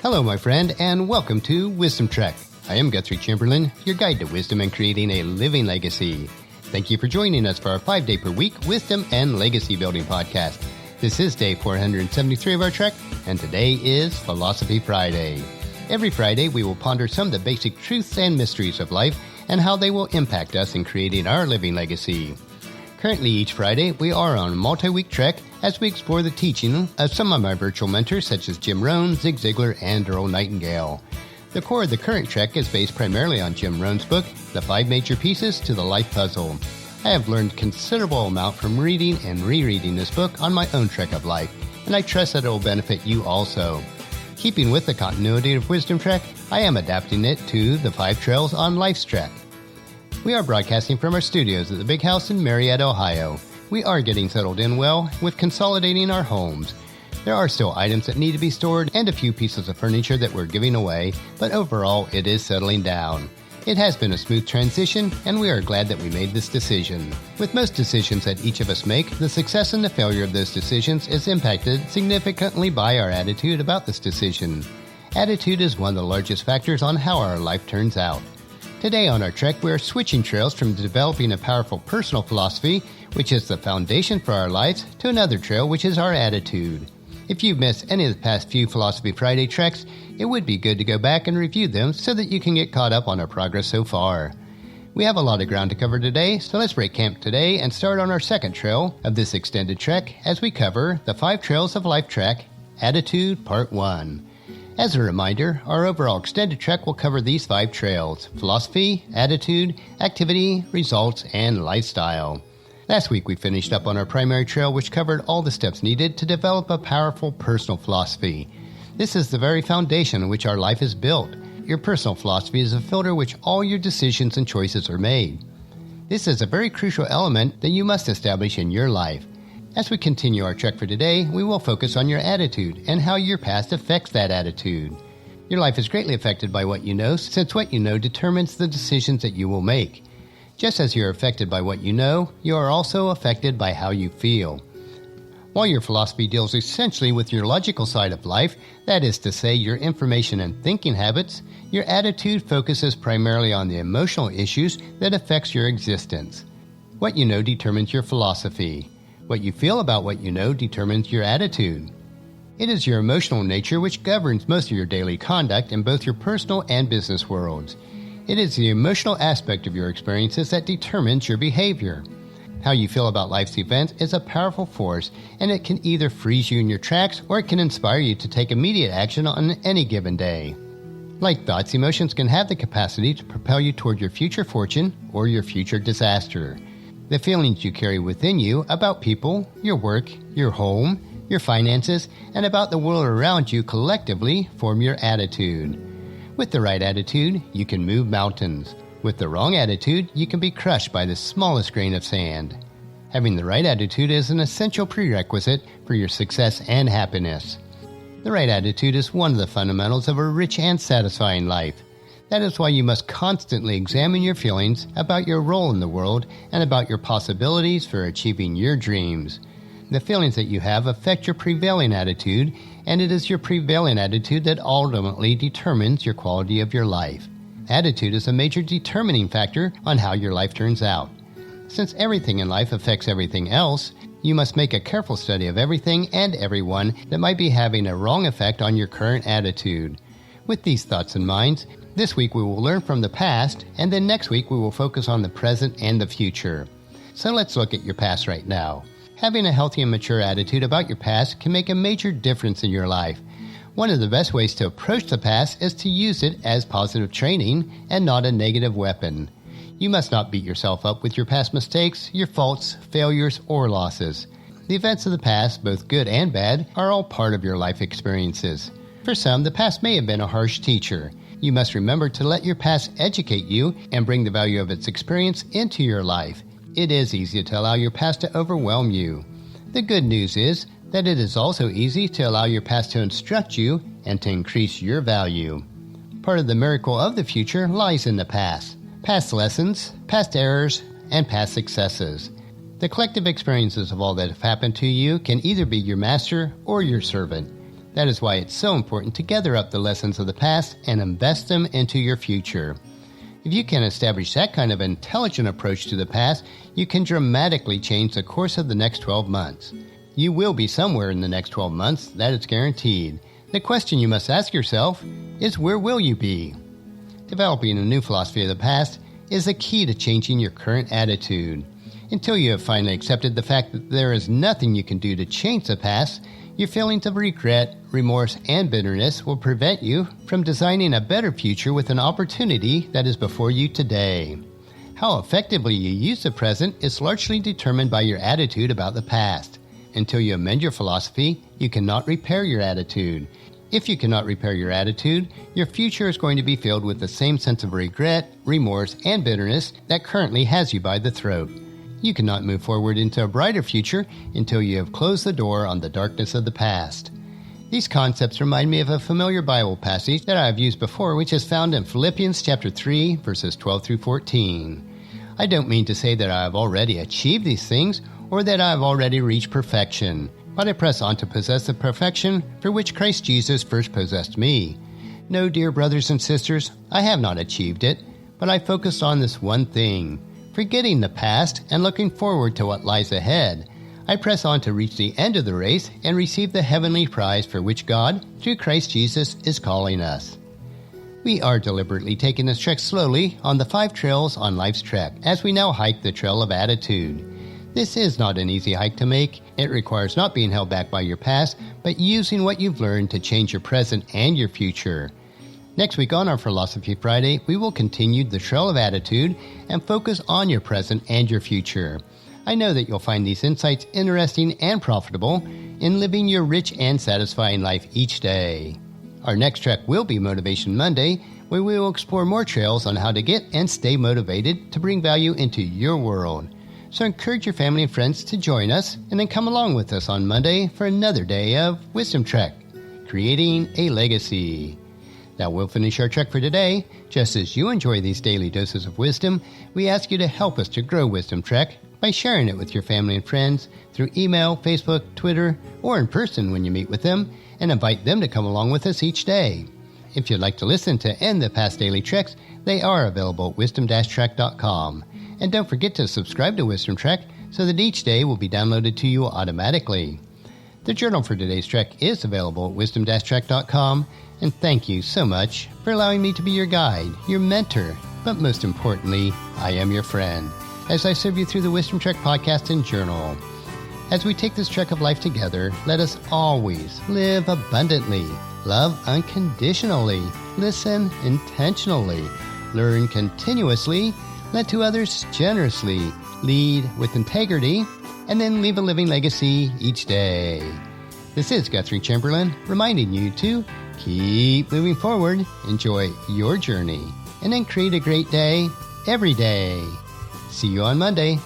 Hello, my friend, and welcome to Wisdom Trek. I am Guthrie Chamberlain, your guide to wisdom and creating a living legacy. Thank you for joining us for our 5-day-per-week Wisdom and Legacy Building podcast. This is day 473 of our trek, and today is Philosophy Friday. Every Friday, we will ponder some of the basic truths and mysteries of life and how they will impact us in creating our living legacy. Currently, each Friday, we are on a multi-week trek as we explore the teaching of some of my virtual mentors such as Jim Rohn, Zig Ziglar, and Earl Nightingale. The core of the current trek is based primarily on Jim Rohn's book, The 5 Major Pieces to the Life Puzzle. I have learned considerable amount from reading and rereading this book on my own trek of life, and I trust that it will benefit you also. Keeping with the continuity of Wisdom Trek, I am adapting it to the 5 Trails on Life's Trek. We are broadcasting from our studios at the Big House in Marietta, Ohio. We are getting settled in well with consolidating our homes. There are still items that need to be stored and a few pieces of furniture that we're giving away, but overall it is settling down. It has been a smooth transition, and we are glad that we made this decision. With most decisions that each of us make, the success and the failure of those decisions is impacted significantly by our attitude about this decision. Attitude is one of the largest factors on how our life turns out. Today on our trek, we are switching trails from developing a powerful personal philosophy, which is the foundation for our lives, to another trail, which is our attitude. If you've missed any of the past few Philosophy Friday treks, it would be good to go back and review them so that you can get caught up on our progress so far. We have a lot of ground to cover today, so let's break camp today and start on our second trail of this extended trek as we cover the 5 Trails of Life Trek, Attitude Part 1. As a reminder, our overall extended trek will cover these 5 trails: philosophy, attitude, activity, results, and lifestyle. Last week we finished up on our primary trail, which covered all the steps needed to develop a powerful personal philosophy. This is the very foundation on which our life is built. Your personal philosophy is a filter which all your decisions and choices are made. This is a very crucial element that you must establish in your life. As we continue our trek for today, we will focus on your attitude and how your past affects that attitude. Your life is greatly affected by what you know, since what you know determines the decisions that you will make. Just as you're affected by what you know, you are also affected by how you feel. While your philosophy deals essentially with your logical side of life, that is to say your information and thinking habits, your attitude focuses primarily on the emotional issues that affects your existence. What you know determines your philosophy. What you feel about what you know determines your attitude. It is your emotional nature which governs most of your daily conduct in both your personal and business worlds. It is the emotional aspect of your experiences that determines your behavior. How you feel about life's events is a powerful force, and it can either freeze you in your tracks or it can inspire you to take immediate action on any given day. Like thoughts, emotions can have the capacity to propel you toward your future fortune or your future disaster. The feelings you carry within you about people, your work, your home, your finances, and about the world around you collectively form your attitude. With the right attitude, you can move mountains. With the wrong attitude, you can be crushed by the smallest grain of sand. Having the right attitude is an essential prerequisite for your success and happiness. The right attitude is one of the fundamentals of a rich and satisfying life. That is why you must constantly examine your feelings about your role in the world and about your possibilities for achieving your dreams. The feelings that you have affect your prevailing attitude, and it is your prevailing attitude that ultimately determines your quality of your life. Attitude is a major determining factor on how your life turns out. Since everything in life affects everything else, you must make a careful study of everything and everyone that might be having a wrong effect on your current attitude. With these thoughts in mind, this week we will learn from the past, and then next week we will focus on the present and the future. So let's look at your past right now. Having a healthy and mature attitude about your past can make a major difference in your life. One of the best ways to approach the past is to use it as positive training and not a negative weapon. You must not beat yourself up with your past mistakes, your faults, failures, or losses. The events of the past, both good and bad, are all part of your life experiences. For some, the past may have been a harsh teacher. You must remember to let your past educate you and bring the value of its experience into your life. It is easy to allow your past to overwhelm you. The good news is that it is also easy to allow your past to instruct you and to increase your value. Part of the miracle of the future lies in the past. Past lessons, past errors, and past successes. The collective experiences of all that have happened to you can either be your master or your servant. That is why it's so important to gather up the lessons of the past and invest them into your future. If you can establish that kind of intelligent approach to the past, you can dramatically change the course of the next 12 months. You will be somewhere in the next 12 months, that is guaranteed. The question you must ask yourself is, where will you be? Developing a new philosophy of the past is the key to changing your current attitude. Until you have finally accepted the fact that there is nothing you can do to change the past, your feelings of regret, remorse, and bitterness will prevent you from designing a better future with an opportunity that is before you today. How effectively you use the present is largely determined by your attitude about the past. Until you amend your philosophy, you cannot repair your attitude. If you cannot repair your attitude, your future is going to be filled with the same sense of regret, remorse, and bitterness that currently has you by the throat. You cannot move forward into a brighter future until you have closed the door on the darkness of the past. These concepts remind me of a familiar Bible passage that I have used before, which is found in Philippians chapter 3, verses 12 through 14. I don't mean to say that I have already achieved these things or that I have already reached perfection, but I press on to possess the perfection for which Christ Jesus first possessed me. No, dear brothers and sisters, I have not achieved it, but I focused on this one thing. Forgetting the past and looking forward to what lies ahead, I press on to reach the end of the race and receive the heavenly prize for which God, through Christ Jesus, is calling us. We are deliberately taking this trek slowly on the 5 trails on life's trek as we now hike the Trail of Attitude. This is not an easy hike to make. It requires not being held back by your past, but using what you've learned to change your present and your future. Next week on our Philosophy Friday, we will continue the Trail of Attitude and focus on your present and your future. I know that you'll find these insights interesting and profitable in living your rich and satisfying life each day. Our next trek will be Motivation Monday, where we will explore more trails on how to get and stay motivated to bring value into your world. So encourage your family and friends to join us and then come along with us on Monday for another day of Wisdom Trek, Creating a Legacy. Now we'll finish our trek for today. Just as you enjoy these daily doses of wisdom, we ask you to help us to grow Wisdom Trek by sharing it with your family and friends through email, Facebook, Twitter, or in person when you meet with them, and invite them to come along with us each day. If you'd like to listen to and the past daily treks, they are available at wisdom-trek.com. And don't forget to subscribe to Wisdom Trek so that each day will be downloaded to you automatically. The journal for today's trek is available at wisdom-trek.com, and thank you so much for allowing me to be your guide, your mentor, but most importantly, I am your friend, as I serve you through the Wisdom Trek podcast and journal. As we take this trek of life together, let us always live abundantly, love unconditionally, listen intentionally, learn continuously, let to others generously, lead with integrity, and then leave a living legacy each day. This is Guthrie Chamberlain reminding you to keep moving forward, enjoy your journey, and then create a great day every day. See you on Monday.